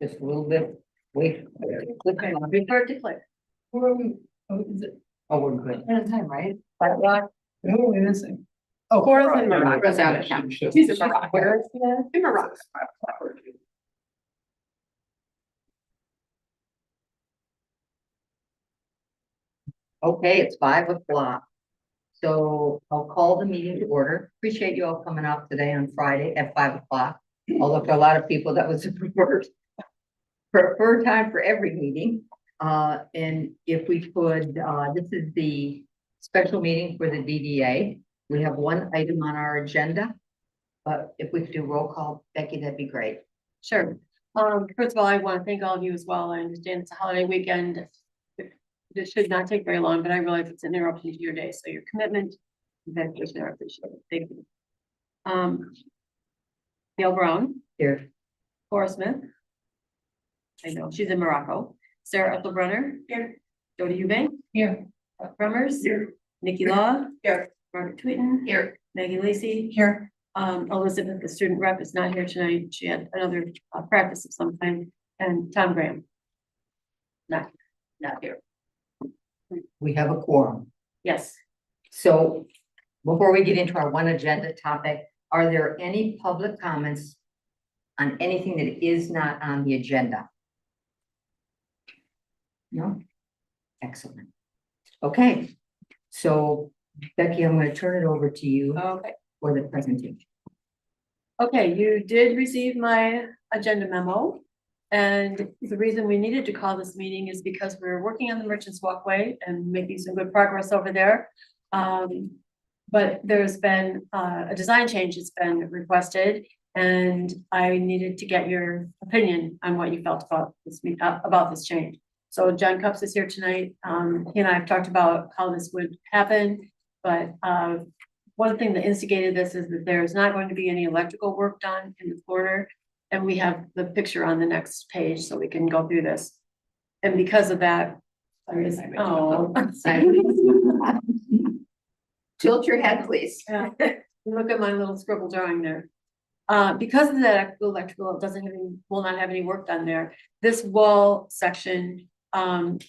Just a little bit, wait. Okay, refer to click. Where are we? Oh, is it? Oh, we're good. In time, right? Who are we missing? Oh, Cora's Cora. in Morocco. Cora's out of town. She's in Morocco. Where is she at? In Morocco. Okay, it's 5 o'clock. So I'll call the meeting to order. Appreciate you all coming out today on Friday at 5 o'clock. Although for a lot of people, that was the preferred time for every meeting. And if we could, this is the special meeting for the DDA. We have one item on our agenda. But if we could do roll call, Becky, that'd be great. Sure. First of all, I want to thank all of you as well. I understand it's a holiday weekend. This should not take very long, but I realize it's an interruption to your day, so your commitment, dedication, I appreciate it. Thank you. Gail Brown, Here, Cora Smith. I know, she's in Morocco. Sarah Ethelbrenner. Here. Jody Eubank. Here. Brummers. Here. Nikki Law. Here. Margaret Tweeten. Here. Maggie Lacy. Here. Elizabeth, the student rep, is not here tonight. She had another practice of some kind. And Tom Graham. Not here. we have a quorum. Yes. So before we get into our one agenda topic, are there any public comments on anything that is not on the agenda? No? Excellent. Okay, so Becky, I'm going to turn it over to you Okay. for the presentation. Okay, you did receive my agenda memo. And the reason we needed to call this meeting is because we're working on the Merchants Walkway and making some good progress over there. But there's been a design change that's been requested, and I needed to get your opinion on what you felt about this change. So John Cups is here tonight. He and I have talked about how this would happen, but one thing that instigated this is that there's not going to be any electrical work done in the corner. And we have the picture on the next page, so we can go through this. And because of that, Tilt your head, please. yeah, look at my little scribble drawing there. Because of that electrical, will not have any work done there. This wall section can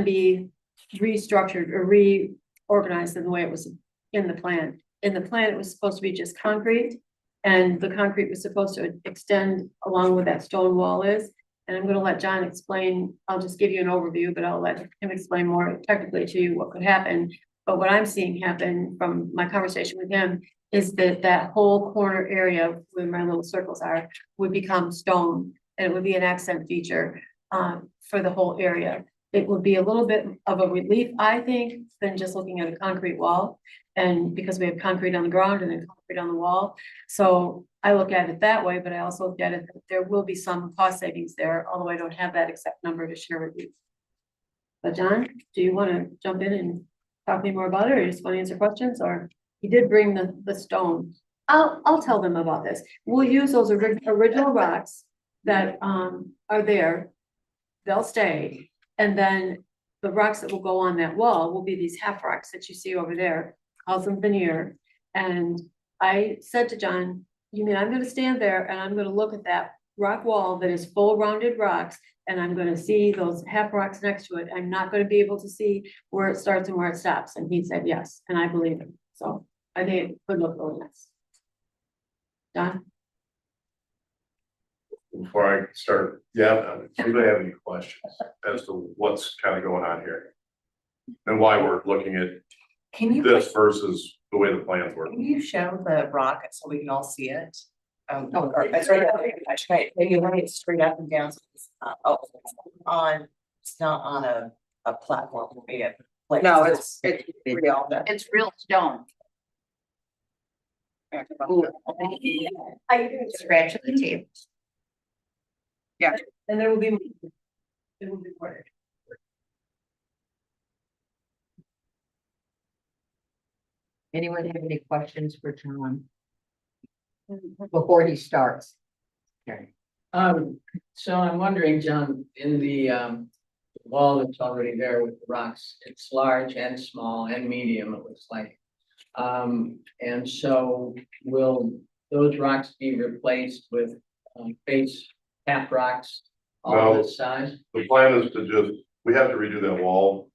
be restructured or reorganized in the way it was in the plan. In the plan, it was supposed to be just concrete. And the concrete was supposed to extend along where that stone wall is. And I'm going to let John explain. I'll just give you an overview, but I'll let him explain more technically to you what could happen. But what I'm seeing happen from my conversation with him is that that whole corner area where my little circles are would become stone, and it would be an accent feature for the whole area. It would be a little bit of a relief, I think, than just looking at a concrete wall. And because we have concrete on the ground and then concrete on the wall. So I look at it that way, but I also look at it that there will be some cost savings there, although I don't have that exact number to share with you. But John, do you want to jump in and talk to me more about it, or you just want to answer questions? Or he did bring the stone. I'll tell them about this. We'll use those original rocks that are there. They'll stay. And then the rocks that will go on that wall will be these half rocks that you see over there. Calls them veneer. And I said to John, you mean I'm going to stand there and I'm going to look at that rock wall that is full rounded rocks, and I'm going to see those half rocks next to it. I'm not going to be able to see where it starts and where it stops. And he said yes, and I believe him. So I think it could look really nice. John? Before I start, does anybody have any questions as to what's kind of going on here? And why we're looking at Can you, this versus the way the plans work? can you show the rock so we can all see it? It's right up. Maybe lay it straight up and down. So it's not on a platform. No, it's real. It's real stone. Scratch the table. And there will be. It will be recorded. Anyone have any questions for John before he starts? Okay. So I'm wondering, John, in the wall that's already there with the rocks, it's large and small and medium, it looks like. And so will those rocks be replaced with face half rocks all No. this size? The plan is to just, we have to redo that wall.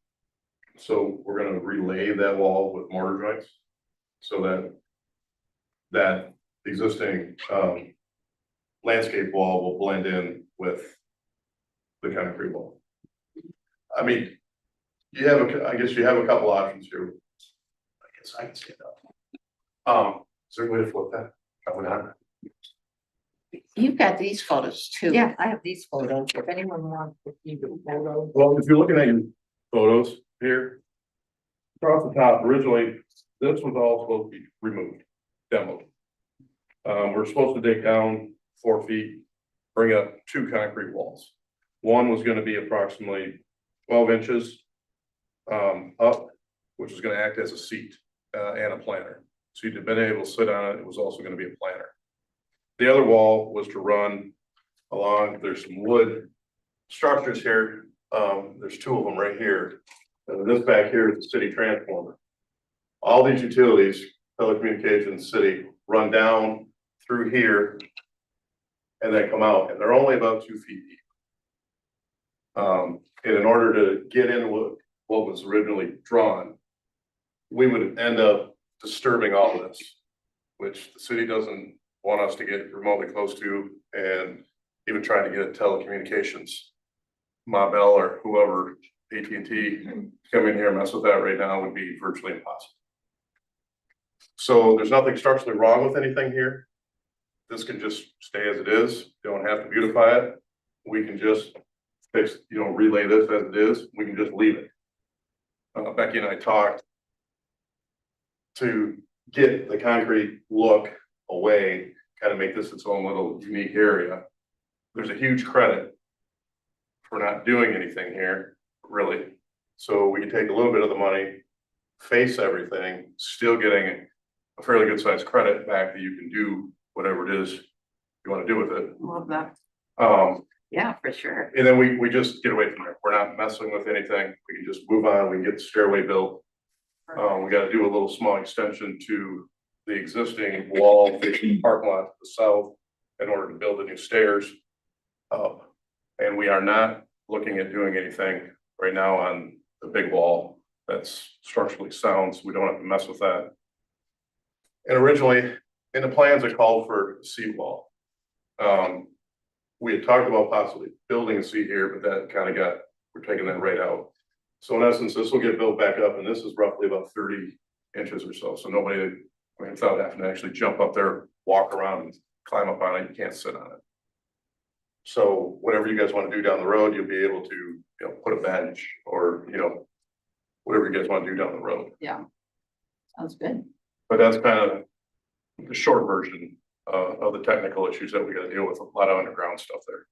So we're gonna relay that wall with mortar joints. So that existing, landscape wall will blend in with the concrete wall. I mean, I guess you have a couple options here. I guess I can say that. Is there a way to flip that? Probably not. You've got these photos too. Yeah, I have these photos. If anyone wants to see the photos. Well, if you're looking at your photos here, across the top, originally, this was all supposed to be removed, demoed. We're supposed to dig down 4 feet, bring up 2 concrete walls. One was gonna be approximately 12 inches up, which is gonna act as a seat and a planter. So you'd have been able to sit on it. It was also gonna be a planter. The other wall was to run along, there's some wood structures here. There's 2 of them right here. And this back here is the city transformer. All these utilities, telecommunications, city, run down through here and then come out, and they're only about 2 feet deep. And in order to get in what was originally drawn, we would end up disturbing all of this, which the city doesn't want us to get remotely close to, and even trying to get telecommunications. Ma Bell or whoever, AT&T, come in here and mess with that right now would be virtually impossible. So there's nothing structurally wrong with anything here. This can just stay as it is. You don't have to beautify it. We can just fix, relay this as it is. We can just leave it. Becky and I talked to get the concrete look away, kind of make this its own little unique area. There's a huge credit for not doing anything here, really. So we can take a little bit of the money, face everything, still getting a fairly good sized credit back that you can do whatever it is you want to do with it. Love that. Yeah, for sure. And then we just get away from there. We're not messing with anything. We can just move on. We can get the stairway built. We got to do a little small extension to the existing wall facing the parking lot to the south in order to build the new stairs up. And we are not looking at doing anything right now on the big wall that's structurally sound, so we don't have to mess with that. And originally, in the plans, it called for a seat wall. We had talked about possibly building a seat here, but that kind of we're taking that right out. So in essence, this will get built back up, and this is roughly about 30 inches or so. So nobody, without having to actually jump up there, walk around and climb up on it, you can't sit on it. So whatever you guys want to do down the road, you'll be able to, put a bench or, whatever you guys want to do down the road. Yeah. Sounds good. But that's kind of the short version of the technical issues that we got to deal with. A lot of underground stuff there.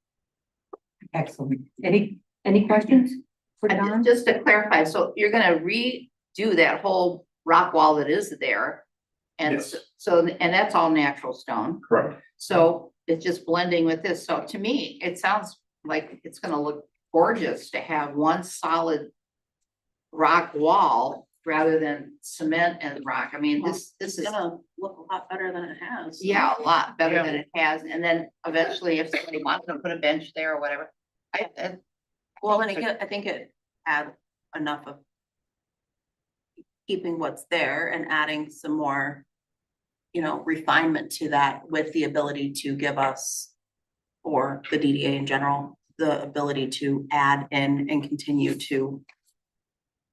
Excellent. Any questions for Don? Just to clarify, so you're gonna redo that whole rock wall that is there? And Yes. and that's all natural stone. Correct. So it's just blending with this. So to me, it sounds like it's gonna look gorgeous to have one solid rock wall rather than cement and rock. I mean, this It's is, gonna look a lot better than it has. yeah, a lot better Yeah. than it has. And then eventually if somebody wants to put a bench there or whatever. Well, and again, I think it adds enough of keeping what's there and adding some more, refinement to that with the ability to give us, or the DDA in general, the ability to add in and continue to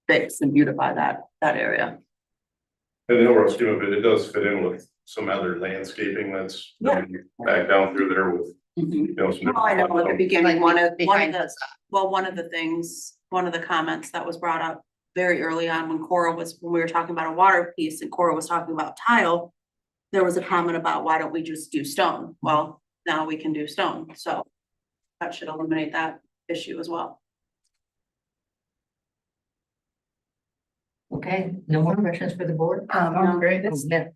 fix and beautify that area. And the overall scheme of it, it does fit in with some other landscaping that's Yeah. back down through there with, some. Well, I know at the beginning, one of Behind the, well, one of the comments that was brought up very early on when we were talking about a water piece and Cora was talking about tile, there was a comment about, why don't we just do stone? Well, now we can do stone, so that should eliminate that issue as well. Okay, no more questions for the board? Great.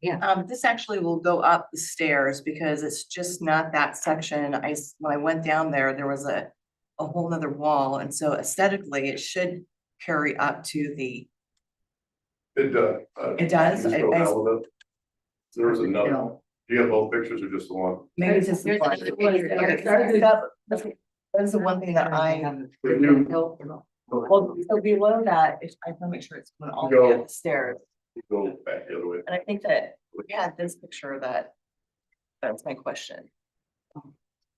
Yeah, This actually will go up the stairs because it's just not that section. When I went down there, there was a whole nother wall. And so aesthetically, it should carry up to the, It does. It does? Just go down with it. There was another, No. do you have both pictures or just the one? maybe it's just. Here's the another one. picture here. Okay, That's the one thing that Go well, so below that, I want to make sure it's going all the way up the stairs. back the other way. And I think that we had this picture that's my question.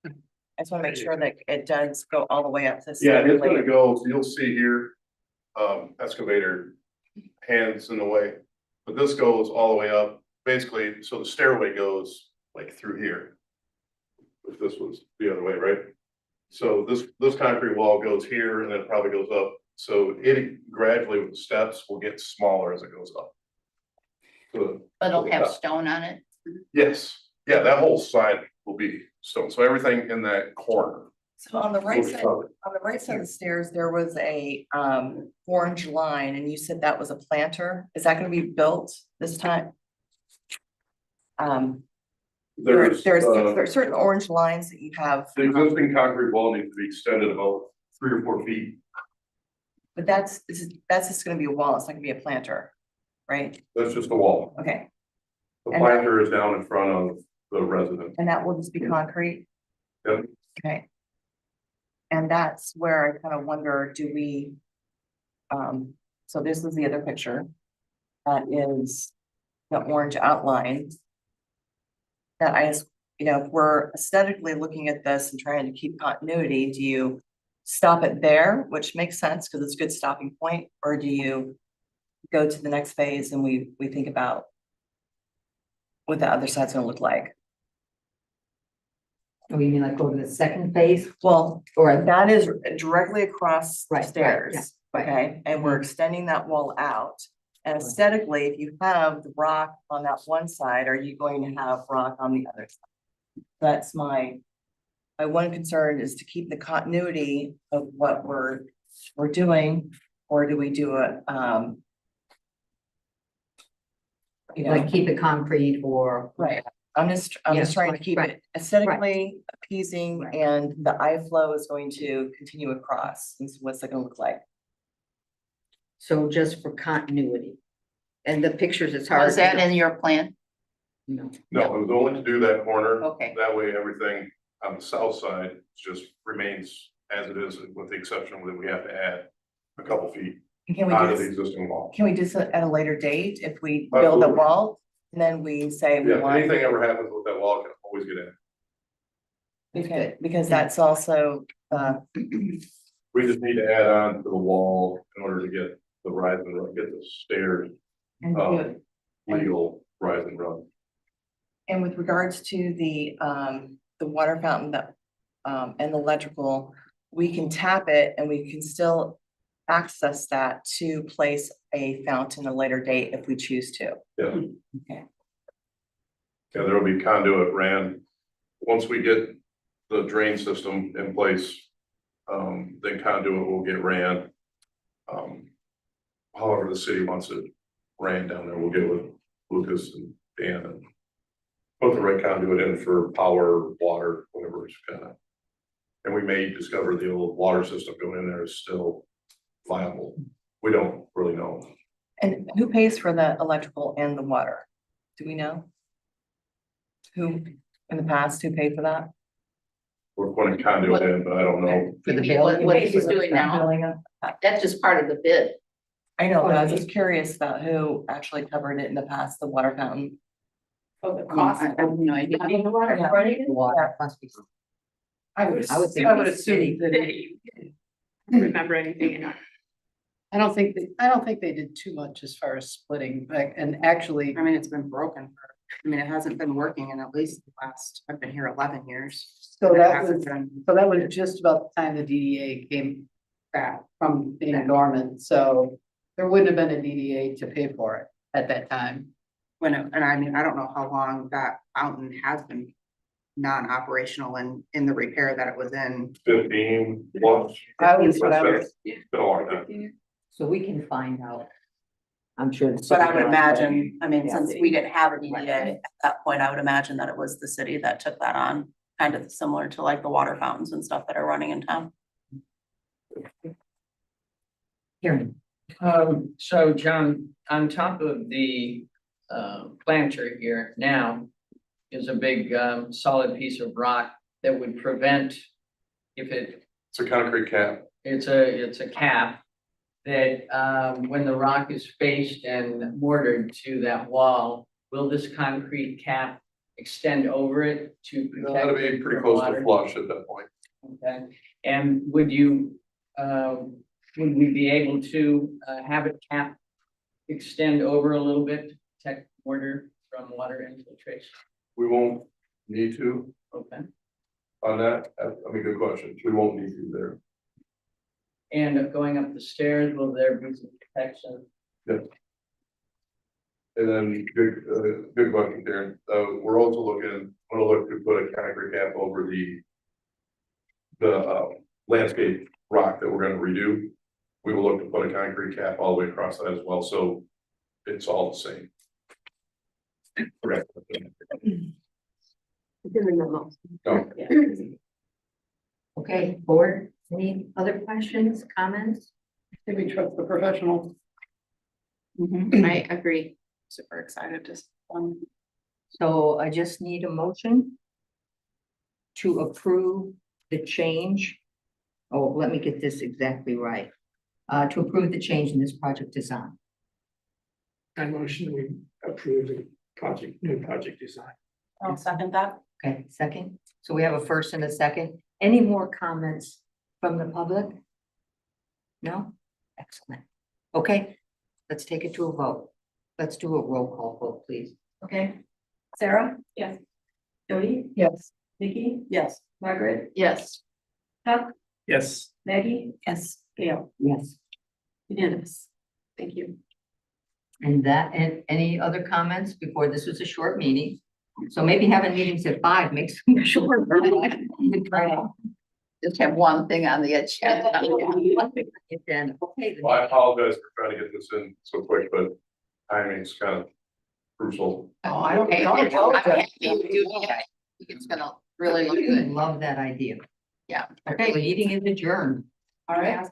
I just want to make sure that it does go all the way up to. Yeah, it's gonna go, so you'll see here, excavator hands in the way. But this goes all the way up, basically, so the stairway goes like through here. If this was the other way, right? So this concrete wall goes here and then it probably goes up. So it gradually with the steps will get smaller as it goes up. So, But it'll have stone on it. yes, yeah, that whole side will be stone. So everything in that corner. So on the will right be side, covered. on the right side of the stairs, there was a orange line and you said that was a planter. Is that gonna be built this time? There's certain orange lines that you have. The existing concrete wall needs to be extended about 3 or 4 feet. But that's just gonna be a wall. It's not gonna be a planter, right? That's just the wall. Okay, The And planter is down in front of the resident. and that will just be concrete? Yep. Okay. And that's where I kind of wonder, do we? So this is the other picture. That is the orange outline. That if we're aesthetically looking at this and trying to keep continuity, do you stop it there, which makes sense because it's a good stopping point, or do you go to the next phase and we think about what the other side's gonna look like? Oh, you mean like go to the second phase Well, or that is directly across the Right, right, stairs, yeah, right. okay, and we're extending that wall out. And aesthetically, if you have the rock on that one side, are you going to have rock on the other side? That's my one concern is to keep the continuity of what we're doing, or do we do it, like keep it concrete or? right, I'm just trying to right, keep right, it aesthetically appeasing, Right. and the eye flow is going to continue across, and so what's that gonna look like? So just for continuity. And the pictures, it's hard. Was that in your plan? No. No, it was only to do that corner. Okay. That way, everything on the south side just remains as it is, with the exception that we have to add a couple feet Can we onto do the this, existing wall. can we do this at a later date if we build a Absolutely. wall? And then we say we Yeah, want. anything ever happens with that wall, can always get in. Okay, because that's also, We just need to add on to the wall in order to get the rise and run, get the stairs, legal rise and run. and with regards to the water fountain that, and the electrical, we can tap it and we can still access that to place a fountain at a later date if we choose to. Yeah. Okay. Yeah, there'll be conduit ran. Once we get the drain system in place, then conduit will get ran. However the city wants it ran down there, we'll get with Lucas and Dan and put the right conduit in for power, water, whatever it's gonna. And we may discover the old water system going in there is still viable. We don't really know. And who pays for the electrical and the water? Do we know? Who, in the past, who paid for that? We're putting conduit in, but I don't know. For the What building. what he's doing now, Billing of- that's just part of the bid. I know, but I was just curious about who actually covered it in the past, the water fountain. Oh, the cost, I have no idea. The water must be. I would think assume the city. that remember anything, you know. I don't think they did too much as far as splitting, like, and actually, I mean, it's been broken for, I mean, it hasn't been working in at least the last, I've been here 11 years. So It that hasn't was, been- so that was just about the time the DDA came back from being dormant, so there wouldn't have been a DDA to pay for it at that time. and I mean, I don't know how long that fountain has been non-operational and in the repair that it was in. 15 plus. I was, It's been a long time. So we can find out. I'm sure. the But I city would knows. imagine, I mean, Yeah. since we didn't have a DDA at that point, I would imagine that it was the city that took that on. Kind of similar to like the water fountains and stuff that are running in town. Hearing. So John, on top of the planter here now is a big solid piece of rock that would prevent, if it It's a concrete cap. It's a cap that, when the rock is faced and mortared to that wall, will this concrete cap extend over it to protect That'll be it pretty from close to water? flush at that point. Okay, and would we be able to, have it cap extend over a little bit to protect mortar from water infiltration? We won't need to Okay, on that. I mean, good question. We won't need to there. and going up the stairs, will there be some protection? And then, good question, Darren. We're also wanna look to put a concrete cap over the landscape rock that we're gonna redo. We will look to put a concrete cap all the way across that as well, so it's all the same. Correct. It's in the memo. No. Yeah. Okay, board, any other questions, comments? Maybe trust the professional. I agree. Super excited to. So I just need a motion to approve the change. Oh, let me get this exactly right. To approve the change in this project design. I motion we approve the new project design. I'll second that. Okay, second. So we have a first and a second. Any more comments from the public? No? Excellent. Okay, let's take it to a vote. Let's do a roll call vote, please. Okay. Sarah? Yes. Jody? Yes. Vicky? Yes. Margaret? Yes. Chuck? Yes. Maggie? Yes. Gail? Yes. Unanimous. Thank you. And any other comments before? This was a short meeting. So maybe having meetings at 5 makes them shorter. Just have one thing on the agenda. Then, okay. Well, I apologize for trying to get this in so quick, but timing's kind of crucial. Oh, I don't, Hey, don't I'm apologize. happy you do that. I think it's gonna really look good. Love that idea. Yeah. Okay, the meeting is adjourned. All right.